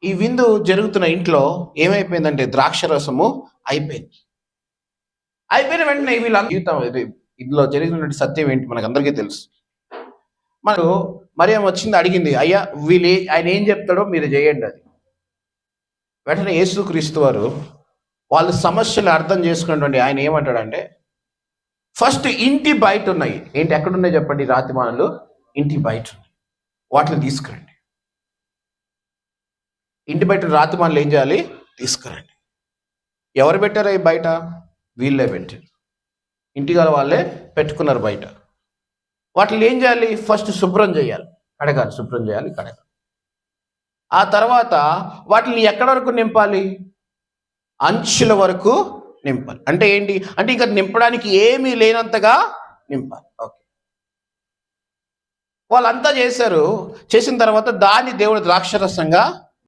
ఈ విందు జరుగుతున్న ఇంట్లో ఏమైపోయిందంటే ద్రాక్షరసము అయిపోయింది. అయిపోయిన వెంటనే వీళ్ళ జీవితం ఇందులో జరిగినటువంటి సత్యం ఏంటి మనకు అందరికీ తెలుసు. మనకు మరియం వచ్చింది, అడిగింది, అయ్యా ఆయన ఏం చెప్తాడో మీరు చేయండి అది. వెంటనే యేసుక్రీస్తు వారు వాళ్ళ సమస్యలు అర్థం చేసుకున్నటువంటి ఆయన ఏమంటాడంటే, ఫస్ట్ ఇంటి బయట ఉన్నాయి, ఏంటి ఎక్కడున్నాయి చెప్పండి, రాతిమానులు ఇంటి బయట ఉన్నాయి, వాటిని తీసుకురండి. ఇంటి బయట రాతిమానులు ఏం చేయాలి, తీసుకురండి. ఎవరు పెట్టారు అవి బయట? వీళ్ళే పెట్టారు, ఇంటిగల వాళ్ళే పెట్టుకున్నారు బయట. వాటిని ఏం చేయాలి, ఫస్ట్ శుభ్రం చేయాలి, కడగాలి, శుభ్రం చేయాలి, కడగాలి. ఆ తర్వాత వాటిని ఎక్కడి వరకు నింపాలి, అంచుల వరకు నింపాలి. అంటే ఏంటి అంటే ఇంకా నింపడానికి ఏమీ లేనంతగా నింపాలి. ఓకే, వాళ్ళంతా చేశారు. చేసిన తర్వాత దాన్ని దేవుడు ద్రాక్షరసంగా